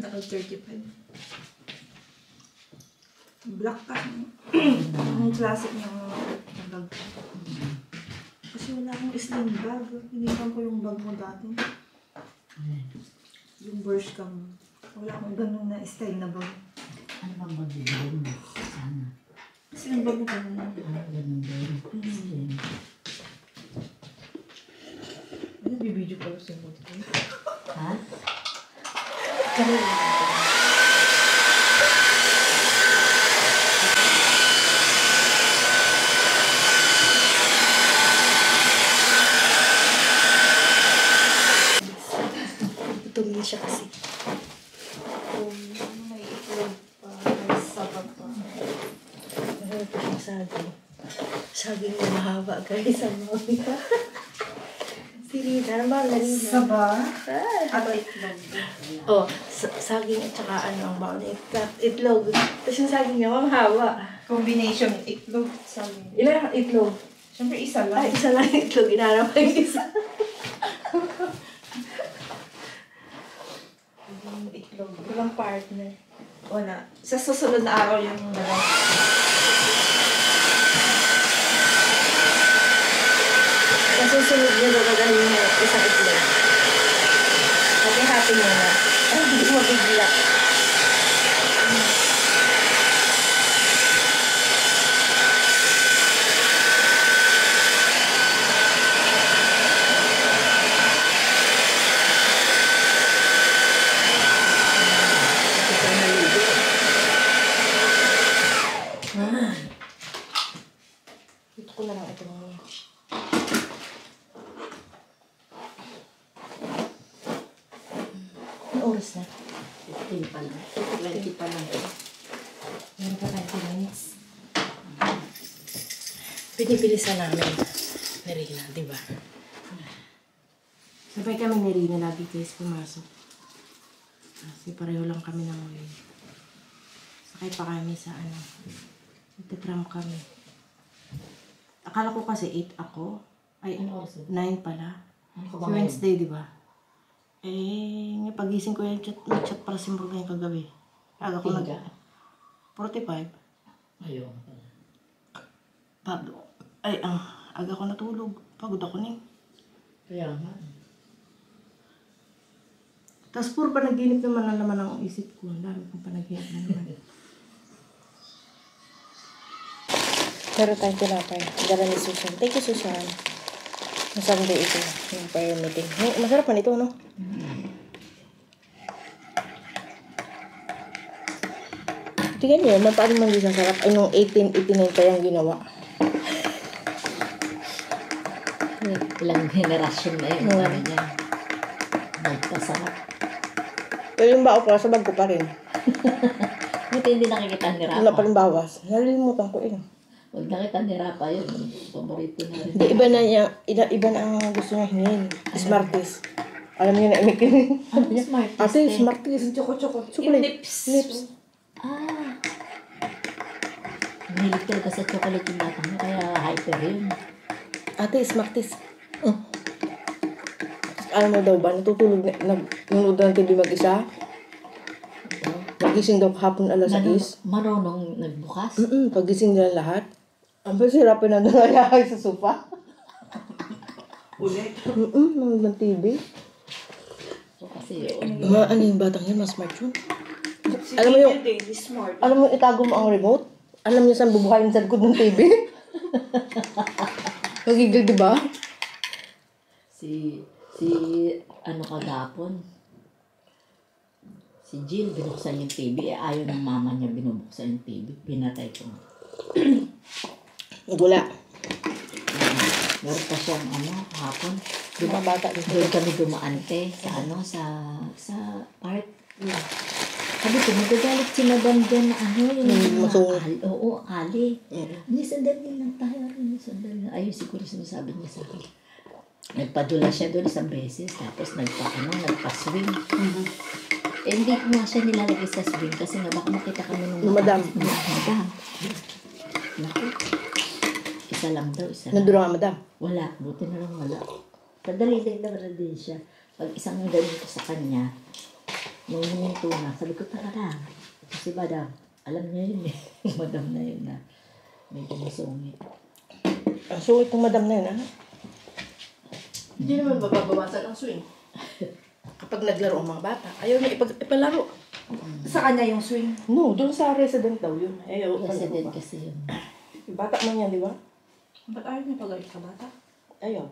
Naka-35. Black ka. Ang classic niyang bag. Kasi wala akong slim bag. Hinipan ko yung bag mo dati. Yung burst cam. Wala akong ganun na style na bag. Ano bang bag-bag mo? Sana. Kasi ang bag mo ganun na. Ganun din. Ano, bibidyo ko sa mo. Ha? Kanina. Tuloy siya kasi. May itlog pa, may sabag pa. Mahal pa siyang saging. Saging na mahaba guys, ang mga. Sirida, ano ba? Saba? At itlog. Oh, saging at saka ano ang baon. Itlog. Tapos yung saging niya, mahaba. Combination itlog, saging. Ilan ang itlog? Siyempre isa lang. Ay, isa lang itlog. Inarap ang isa. Itlog. Walang partner. Wala. Sa susunod na araw yung dalawa. Sa susunod niya dadalhin niya isang itlog. Happy niya na. Ay, hindi mo mabigla. Ito ko na lang ito mga. Ano oras na? 15 pa lang. 20 pa lang. Meron pa 20 minutes. Pinibilisan namin. Narina, di ba? Sabay kami ni Rina lagi guys pumasok. Kasi pareho lang kami ng way. Sakay pa kami sa ano. Nagtatram kami. Akala ko kasi 8 ako. Ay, Ano oras? 9 pala. Ano ka Si ba ngayon? Wednesday, di ba? Eh, pagising ko yung chat, nag-chat para si Morgan yung kagabi. Aga ko nag... Pinga. 45. Ayun. Pagod. Ay, aga ko natulog. Pagod ako ning. Kaya nga. Tapos puro panaginip naman ang laman ng isip ko. Ang dami kong panaginip na naman. Pero tayong tinapay. Dala ni Susan. Thank you, Susan. Sunday ito. Yung prayer meeting. Masarap pa nito, no? Tingnan nyo, paano man din sasarap. Ay, nung 1889 pa yung ginawa. Ilang generasyon na yun. Sabi niya. Nagpasarap. Pero yung bao ko, sa bag ko pa rin. Buti hindi nakikita ni Wala pa Rapa. rin bawas. Nalilimutan ko yun. Huwag nakita ni Rapa yun. Paborito na rin. Hindi, iba na niya, iba na ang gusto niya hingin. Smarties. Alam niyo na imikin. Ano Smarties? Ate, Smarties. Choco-choco. Chocolate. Nips. Nips. Ah. Mahilig talaga sa chocolate yung batang niya. Kaya hyper yun. Ate, Smarties. Alam mo daw ba, natutulog na, nanonood ng TV mag-isa. Pagising daw hapon alas 6. Marunong nagbukas. Pagising nila lahat. Ang pasirapin na nangyayari sa sofa. Ulit. Nanonood ng TV. So kasi yun. Ano yung batang yan, mas smart yun. Si Alam mo yung- Daily Smart. Alam mo, itago mo ang remote. Alam niyo saan bubuhayin sa likod ng TV. Nagigil, di ba? Si ano kagapon. Si Jill, binuksan yung TV. Eh, ayaw ng mama niya binubuksan yung TV. Pinatay ko. Gula. Meron pa siyang hapon. Di ba bata dito? Doon kami dumaante sa sa park. Sabi ko, magagalit si Madam dyan na masungit. Oo, ali. Hindi, sandali lang tayo. Sandali lang. Ayun, siguro sinasabi niya sa akin. Nagpadula siya doon isang beses. Tapos nagpa-swing. Eh, hindi ko nga siya nilalagay sa swing kasi nga baka makita kami nung Madam. Madam. Naku. Isa lang daw, isa lang. Nandun nga, madam. Wala, buti na lang wala. Padali din siya. Pag isang ganito sa kanya, Nung huminto na, sabi ko, tara na. Kasi madam, alam niya yun eh. Madam na yun na medyo masungit. Ang sungit ng madam na yun, ano? Hindi naman mababawasan ang swing. Kapag naglaro ang mga bata, ayaw niya ipalaro. Sa kanya yung swing. No, doon sa resident daw yun. Ayaw. Resident kasi yun. Bata man yan, di ba? Ba't ayaw niya pagalit ka bata? Ayaw.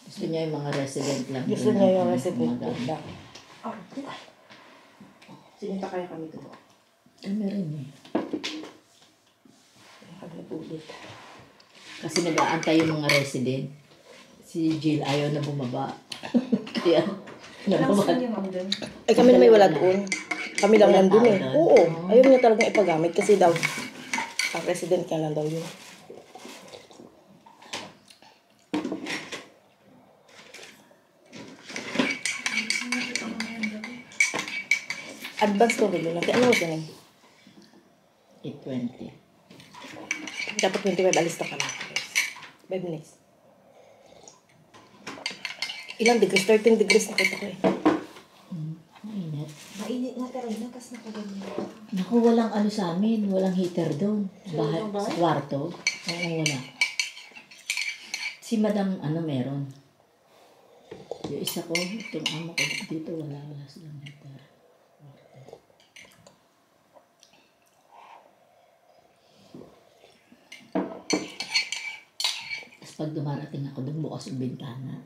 Gusto niya yung mga resident lang. Gusto Yun niya ang yung resident maganda. lang. Sinita kaya kami doon. Kami rin eh. Kami ulit. Kasi nag-aantay yung mga resident. Si Jill ayaw na bumaba. Kaya, Ilang nababa. swing yung ma'am dun? Ay, kami na may wala doon. Kami lang Wala nandun tao eh. doon? Oo. Ayaw niya talagang ipagamit kasi daw, ang resident niya lang daw yun. Advance to rin lang. Ano ba ganun? 8:20. Dapat 25 alis na kami. 5 minutes. Ilang degrees? 13 degrees nakita ko eh. Mainit. Mainit nga talaga, tapos nakaganyan. Naku, walang ano sa amin. Walang heater doon. Bahay, Sa bahay? sa kwarto. Oo, wala. Si madam, ano meron? Yung isa ko, itong amo ko dito, wala silang heater. Tapos pag dumarating ako doon, bukas yung bintana.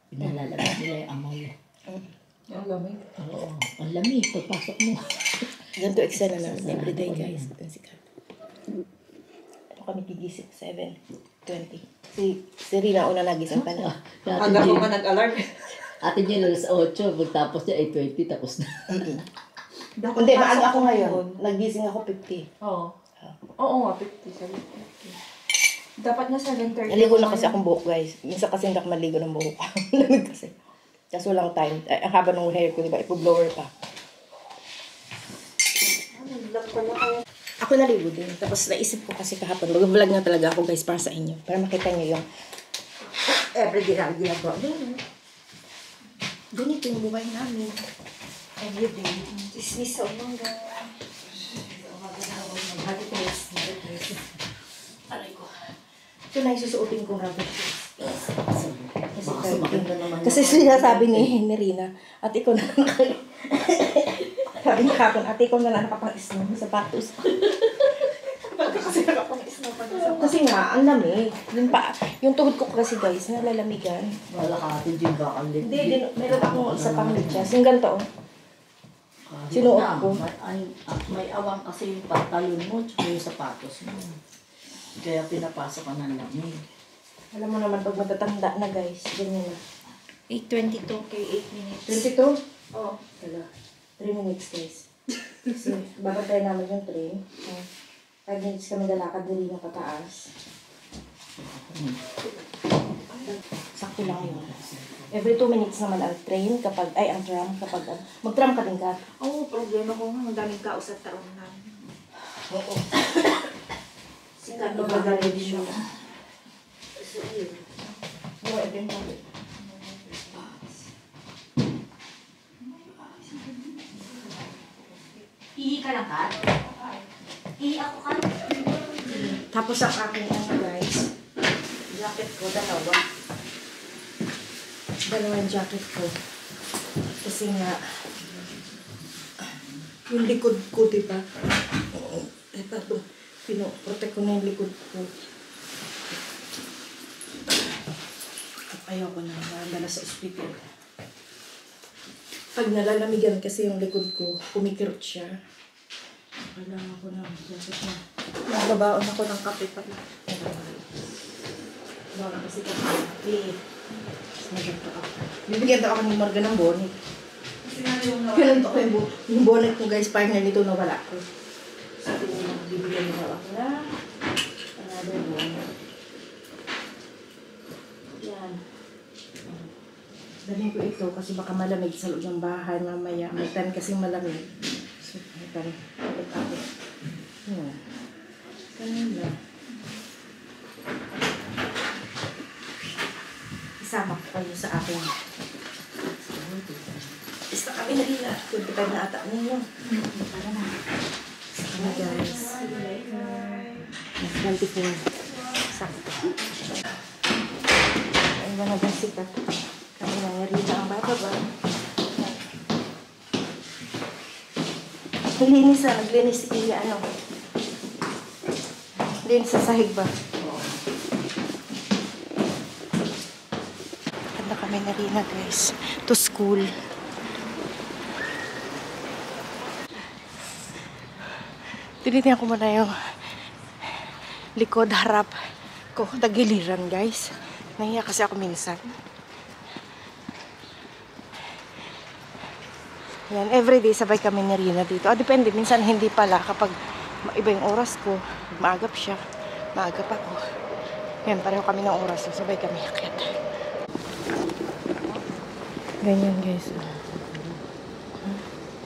Pinalalabas nila yung amoy. Yung lamig. Oo, ang lamig. Pagpasok mo. Ganito eksena namin everyday guys. Ito si Kat. Ano kami gigising? 7:20. Si Rina una nagising pala. Hanggang ko ka nag-alarm. Ate niya alas 8, pagtapos niya 8:20, tapos na. Hindi, maaga ako ngayon. Nagising ako 50. Oo. Oo nga, 50. Sabi 50. Dapat na 7:30. Naligo na kasi akong buhok guys. Minsan kasi hindi ako maligo ng buhok. Lamig kasi. Kaso walang time. Ang haba ng hair ko, diba? Ipo-blower pa. Nag-vlog pala kayo. Ako naligo din. Tapos naisip ko kasi kahapon, mag-vlog na talaga ako guys para sa inyo. Para makita niyo yung everyday na ginagawa. Ganito yung buhay namin. Everyday. Isnis sa umaga. Aray ko. Ito na yung susuotin kong rubber shoes. Sumakit na naman. Kasi sinasabi ni Rina, at ikaw na sabi niya kapon, ate ikaw na lang nakapang-isno ng sapatos. Bakit kasi nakapang-isno pa sa Kasi nga, ang lamig. Yung tuhod ko kasi guys, nalalamigan. Wala ka atin dyan ba? Hindi, meron akong isa pang medyas. Yung ganito, oh. Sinuot ko. May awang kasi yung pantalon mo, tsaka yung sapatos mo. Kaya pinapasok ka ng lamig. Alam mo naman, pag matatanda na guys, ganyan na. 8:22 kay 8 minutes. 22? Oo. Tala. 3 minutes guys. Kasi babantay namin yung train. 5 minutes kami lalakad, dali na pataas. Sakto lang yun. Every 2 minutes naman ang train kapag, ang tram kapag, mag-tram ka din ka. Oo, problema ko nga. Madaming tao sa taon namin. Oo. Sikat Ano na ba magaling galing siya. siya? So, yun. Oo, ito yung topic. Ihi ka lang, Kat? Ihi ako, Kat? Tapos ang aking guys, jacket ko, dalawa. Dalawang jacket ko. Kasi nga, yung likod ko, diba? Ito, pinoprotect ko na yung likod ko. Ayaw ko na, nadala sa ospital. Pag nalalamigan kasi yung likod ko, kumikirot siya. Kailangan ko na, jacket na. Nagbabaon ako ng kape pala. Baka kasi kasi maganda ako. Bibigyan daw ako ni Marga ng bonnet. Pinunto ko yung bonnet ko guys, partner nito nawala ko. Sabi niya, bibigyan niya ako na another bonnet. Yan. Dalhin ko ito kasi baka malamig sa loob ng bahay mamaya. May time kasi malamig. So, may time. Ulit ako. Ganun lang. Isama ko kayo sa akin. Isa ka kami na rin na. 25 na ata ninyo. Para na. Ano guys? 24. Sakto. Ay, wala na sikat. Kami na rin na ang bababa. Linis na. Naglinis si Iya, ano. Linis sa sahig ba? Ganda kami na rin na guys. To school. Tinitingnan ko muna yung likod, harap ko. Tagiliran guys. Nahiya kasi ako minsan. Yan, everyday sabay kami ni Rina dito. Depende, minsan hindi pala kapag iba yung oras ko. Maagap siya. Maagap ako. Yan, pareho kami ng oras. So, sabay kami akit. Ganyan guys.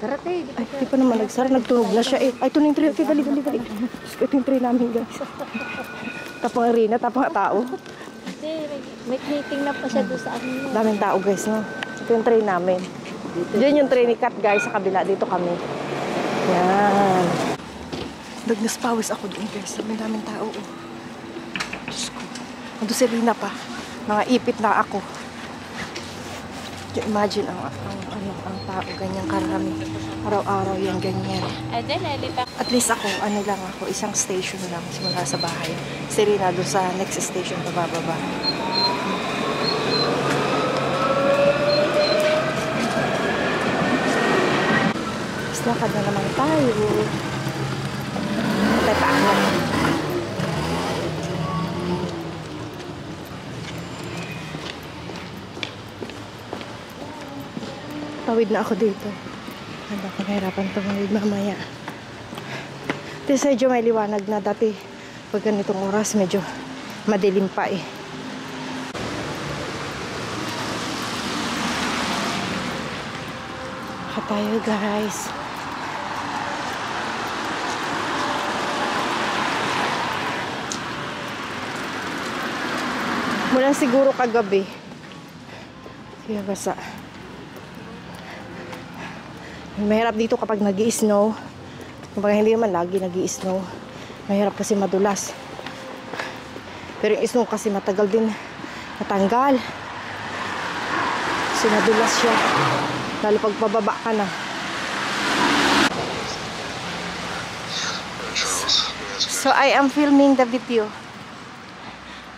Karate. Ay, di pa naman nagsara. Nagtunog na siya eh. Ay, ito na yung tray. Okay, dali. Ito yung tray namin guys. Tapang Rina, tapang tao. Kasi may meeting na pa siya doon sa amin. Daming tao guys, no? Ito yung tray namin. Diyan yung tray ni Kat guys, sa kabila. Dito kami. Yan. Nagnas pawis ako doon guys. Daming tao. Oh. Diyos ko. Ando si Rina pa. Mga ipit na ako. Imagine ang tao. Ganyan karami. Araw-araw yan ganyan. At least ako, ano lang ako, isang station lang simula sa bahay. Si Rina doon sa next station bababa. Lakad na naman tayo. Patay pa ako. Tawid na ako dito. Hindi ako nahirapan tumawid mamaya. This medyo may liwanag na dati. Pag ganitong oras, medyo madilim pa eh. Lakad tayo guys. Mula siguro kagabi. Kaya basa. Mahirap dito kapag nag-i-snow. Kapag hindi naman lagi nag-i-snow. Mahirap kasi madulas. Pero yung snow kasi matagal din matanggal. Kasi madulas siya. Lalo pag pababa ka na. So I am filming the video.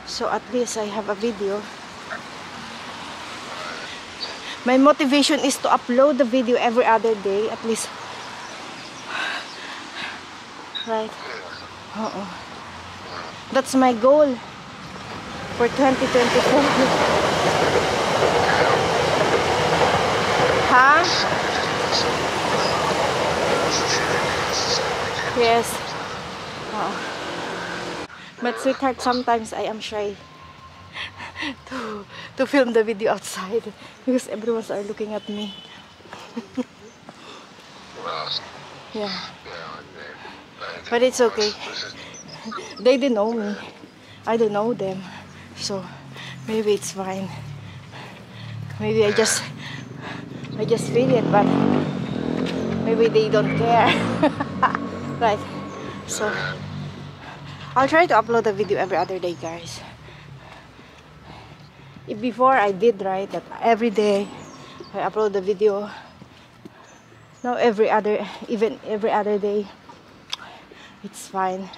So at least I have a video. My motivation is to upload the video every other day, at least. Right? That's my goal for 2024. Huh? Yes. But sweetheart, sometimes I am shy to film the video outside because everyone's are looking at me. Yeah. But it's okay. They didn't know me. I don't know them. So maybe it's fine. Maybe I just feel it, but maybe they don't care. Right. So I'll try to upload a video every other day, guys. If before I did right that every day I upload the video. Now even every other day, it's fine.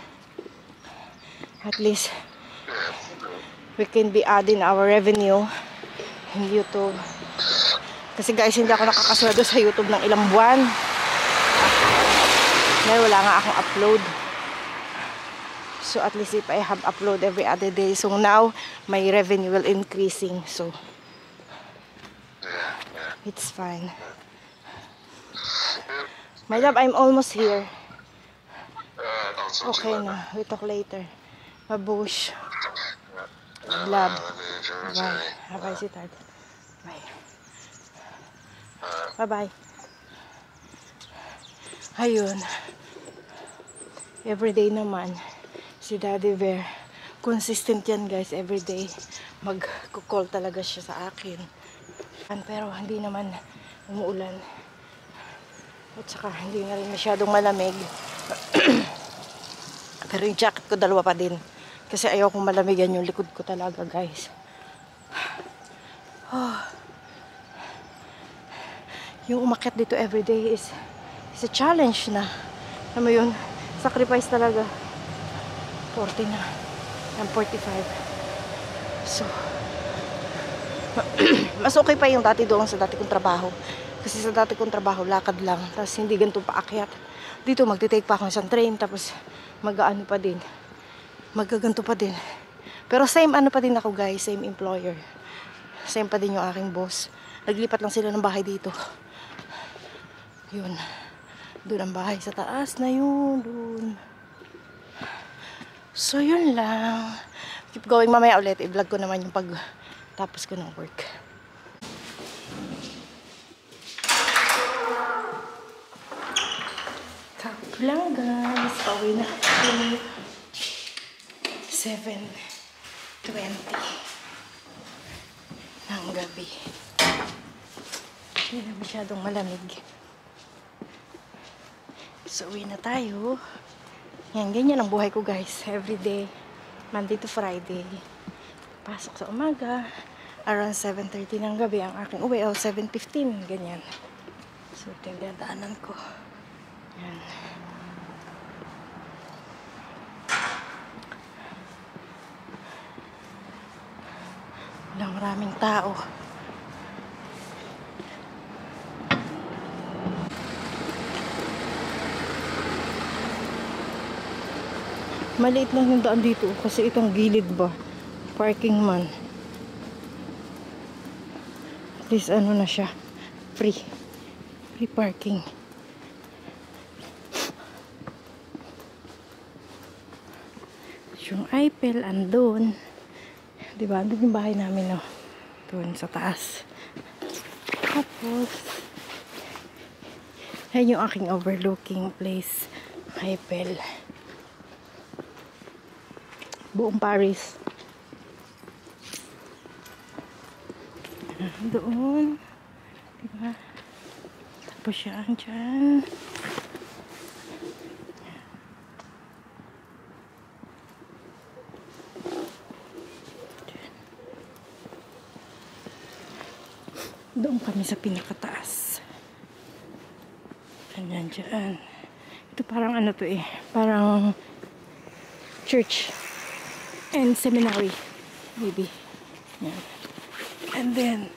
At least we can be adding our revenue in YouTube. Kasi guys, hindi ako nakakasweldo sa YouTube ng ilang buwan. Dahil wala nga akong upload. So at least if I have upload every other day, so now my revenue will increasing. So it's fine. My love, I'm almost here. Okay na, we talk later. Babush. Love. Bye. Bye, sweetheart. Bye. Bye-bye. Ayun. Everyday naman. Si Daddy Bear. Consistent yan, guys. Everyday. Mag-call talaga siya sa akin. Pero hindi naman umuulan. At saka hindi na rin masyadong malamig. Pero yung jacket ko dalawa pa din. Kasi ayaw kong malamigan yung likod ko talaga, guys. Oh. Yung umakyat dito everyday is a challenge na. Alam mo yun, sacrifice talaga. 40 na. I'm 45. So, mas okay pa yung dati doon sa dati kong trabaho. Kasi sa dati kong trabaho, lakad lang. Tapos hindi ganito paakyat. Dito, magtitake pa ako ng isang train. Tapos mag-ano pa din. Magaganto pa din. Pero same ano pa din ako, guys. Same employer. Same pa din yung aking boss. Naglipat lang sila ng bahay dito. Yun. Doon ang bahay sa taas na yun. Doon. So, yun lang. Keep going. Mamaya ulit. I-vlog ko naman yung pag tapos ko ng work. Kapo lang, guys. Pauwi na ako. 7:20 ng gabi. Hindi na masyadong malamig. So, uwi na tayo. Yan, ganyan ang buhay ko, guys. Everyday. Monday to Friday. Pasok sa umaga. Around 7:30 ng gabi ang aking uwi. O, 7:15. Ganyan. So, ito yung dadaanan ko. Yan. Walang maraming tao. Maliit lang yung daan dito kasi itong gilid ba, parking man. At least ano na siya, free parking. Yung Eiffel andun, diba, andun yung bahay namin, no? Doon sa taas. Tapos yan yung aking overlooking place, Eiffel. Buong Paris. Doon. Diba? Tapos yan dyan. Doon kami sa pinakataas. Ganyan dyan. Ito parang ano to eh. Parang church. And seminary, maybe. Yan. And then,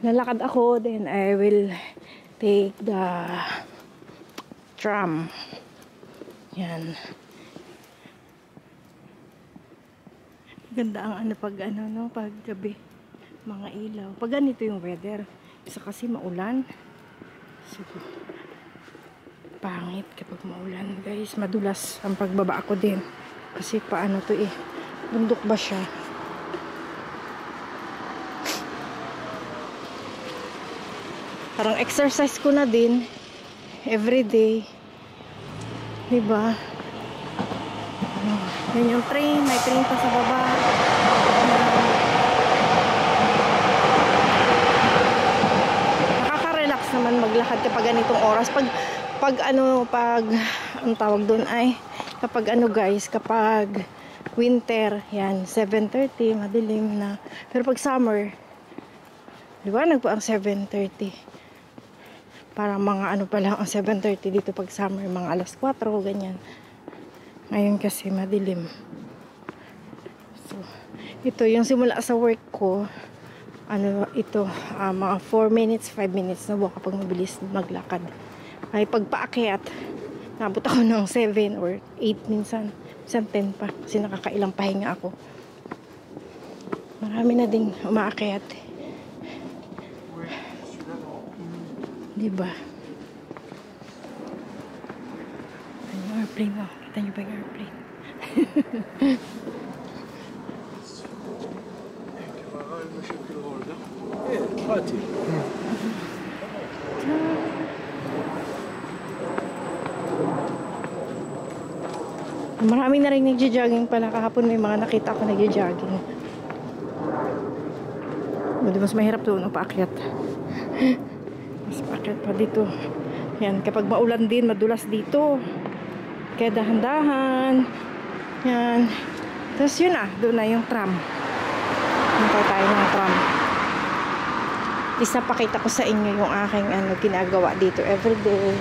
lalakad ako, then I will take the tram. Yan. Ganda ang ano pag ano, no, pag gabi. Mga ilaw. Pag ganito yung weather. Isa kasi maulan. So, pangit kapag maulan, guys. Madulas ang pagbaba ko din kasi paano to eh, bundok ba siya. Parang exercise ko na din everyday, diba? Yan yung train, may train pa sa baba. Nakaka-relax naman maglakad kapag ganitong oras. Pag ang tawag doon ay kapag ano, guys, kapag winter, yan 7:30, madilim na. Pero pag summer, di ba, nagpo ang 7:30. Parang mga ano pa lang ang 7:30 dito pag summer, mga alas 4, ganyan. Ngayon kasi madilim. So, ito yung simula sa work ko. Ano ito, mga 4 minutes, 5 minutes na buka kapag mabilis maglakad. Ay pagpaakyat, nabot ako ng 7 or 8 minsan 10 pa kasi nakakailang pahinga ako. Marami na ding umaakyat, diba? Yung airplane, oh. Kita nyo ba yung airplane? Maraming na rin nagja-jogging pala kahapon. May mga nakita ako nagja-jogging. Di mas mahirap doon paakyat. Mas paakyat pa dito. Yan, kapag maulan din, madulas dito. Kaya dahan-dahan. Yan. Tapos yun doon na yung tram. Hintay tayo ng tram. Isa pakita ko sa inyo yung aking ginagawa dito everyday.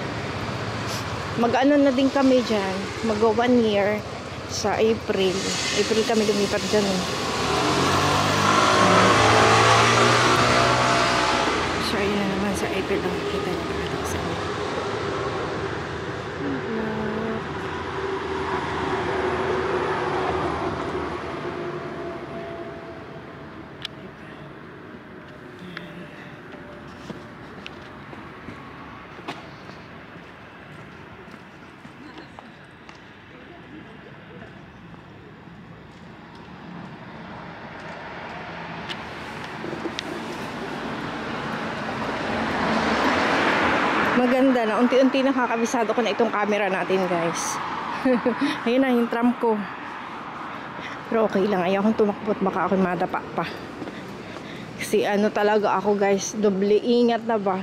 Mag-ano na din kami dyan. Mag 1 year sa April. April kami lumipat dyan. So, ayun na naman sa April ang kita niyo sa inyo. Maganda na. Unti-unti nakakabisado ko na itong camera natin, guys. Ayun na, yung tram ko. Pero okay lang. Ayaw kong tumakbot. Baka ako madapa pa. Kasi talaga ako, guys. Doble ingat na ba?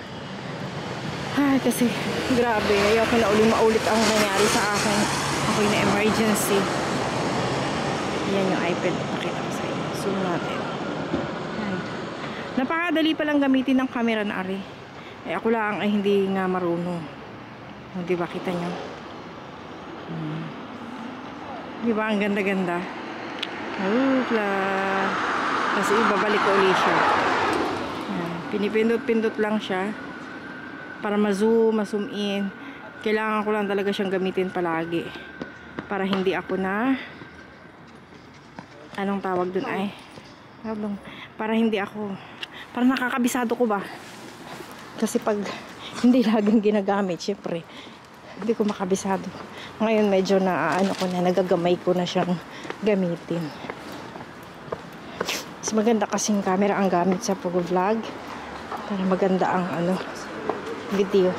Ay, kasi grabe. Ayaw ko na maulit ang nangyari sa akin. Ako'y na emergency. Yan yung iPad. Pakita ko sa inyo. Zoom natin. Yan. Napakadali palang gamitin ng camera na ari. Ako lang ay hindi nga marunong. Di ba, kita nyo? Di ba, ang ganda-ganda? Kasi ibabalik ko ulit siya. Pinipindot-pindot lang siya para ma-zoom in. Kailangan ko lang talaga siyang gamitin palagi para hindi ako na anong tawag dun ay para hindi ako para nakakabisado ko ba. Kasi pag hindi laging ginagamit, syempre, hindi ko makabisado. Ngayon medyo nagagamay ko na siyang gamitin. Mas maganda kasing camera ang gamit sa pag-vlog para maganda ang video.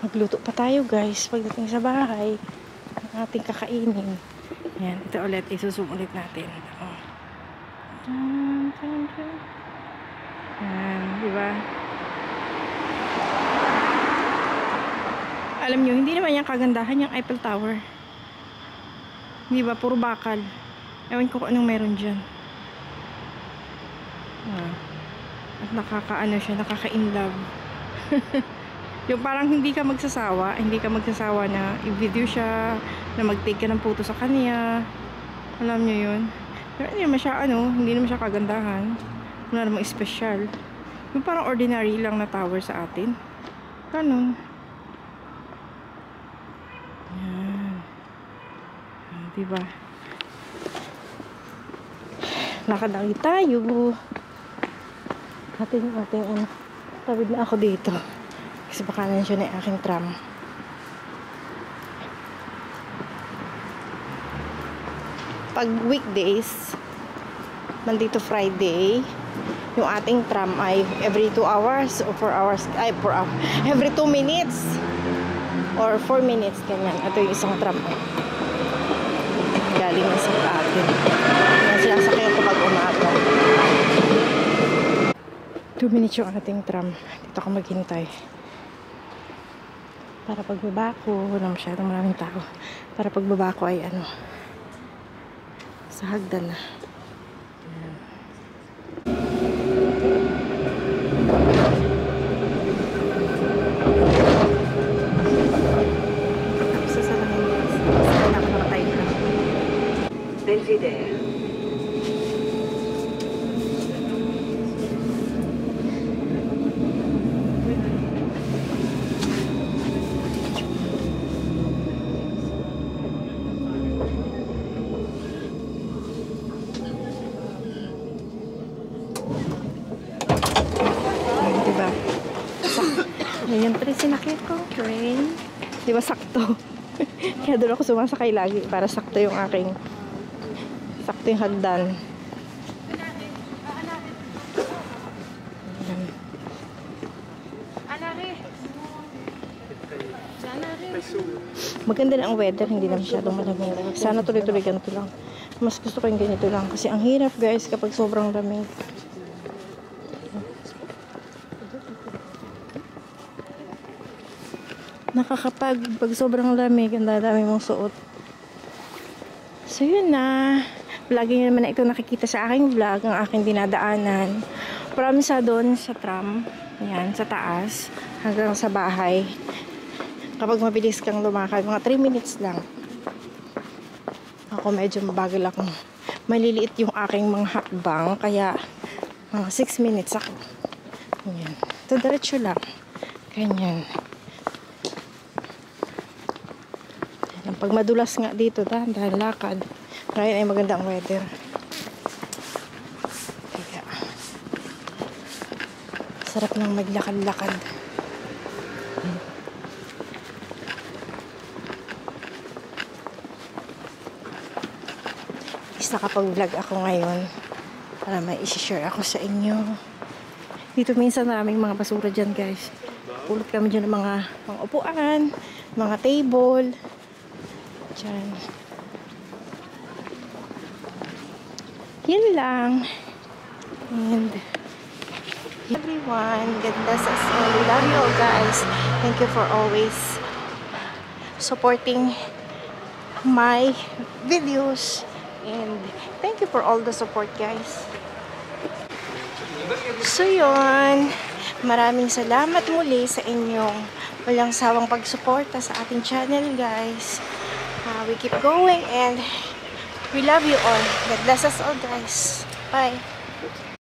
Magluto pa tayo, guys, pagdating sa bahay ang ating kakainin. Yan, ito ulit, isusum ulit natin. Yan, diba? Alam nyo, hindi naman yung kagandahan yung Eiffel Tower. Diba, puro bakal. Ewan ko kung anong meron dyan. At nakaka-inlove. Yung parang hindi ka magsasawa na i-video siya, na mag-take ka ng photo sa kanya. Alam nyo yun? Pero hindi naman siya, hindi naman siya kagandahan. Wala namang special. Yung parang ordinary lang na tower sa atin. Ganun. Yan. Diba? Lakad tayo. Ating tawid na ako dito. Kasi baka nandiyan na yung aking tram. Pag weekdays, Monday to Friday, yung ating tram ay every 2 hours o 4 hours, every 2 minutes or 4 minutes, ganyan. Ito yung isang tram. Galing na sa atin. Yan, sinasakyan ko pag umaga. 2 minutes yung ating tram. Dito ako maghintay. Para pagbaba ko, wala masyadong maraming tao. Para pagbaba ko ay sa hagdan na. Tapos sasalamin guys. Sasalamin ako nakatayo na. Belvedere. Ayan, pero sinakit ko train. Di ba sakto? Kaya doon ako sumasakay lagi para sakto yung hagdan. Ayan. 2 Maganda na ang weather, hindi na masyadong malamig. Sana tuloy-tuloy ganito lang. Mas gusto ko yung ganito lang kasi ang hirap guys kapag sobrang lamig. Pag sobrang lamig, ang dami mong suot. So yun na. Lagi nyo naman na ito nakikita sa aking vlog, ang aking dinadaanan. Promise doon sa tram. Yan, sa taas. Hanggang sa bahay. Kapag mabilis kang lumakad, mga 3 minutes lang. Ako medyo mabagal ako. Maliliit yung aking mga hakbang, kaya mga 6 minutes ako. Yan. Ito diretso lang. Ganyan. Pag madulas nga dito, dahil lakad. Ngayon ay magandang weather. Kaya, sarap lang maglakad-lakad. Nakapag-vlog ako ngayon para may isi-share ako sa inyo. Dito minsan maraming mga basura dyan guys. Pulot kami dyan ng mga upuan, mga table dyan. Yan lang. And everyone, God bless us all. We love you all guys. Thank you for always supporting my videos. And thank you for all the support guys. So yun, maraming salamat muli sa inyong walang sawang pagsuporta sa ating channel guys. We keep going and we love you all. God bless us all guys. Bye.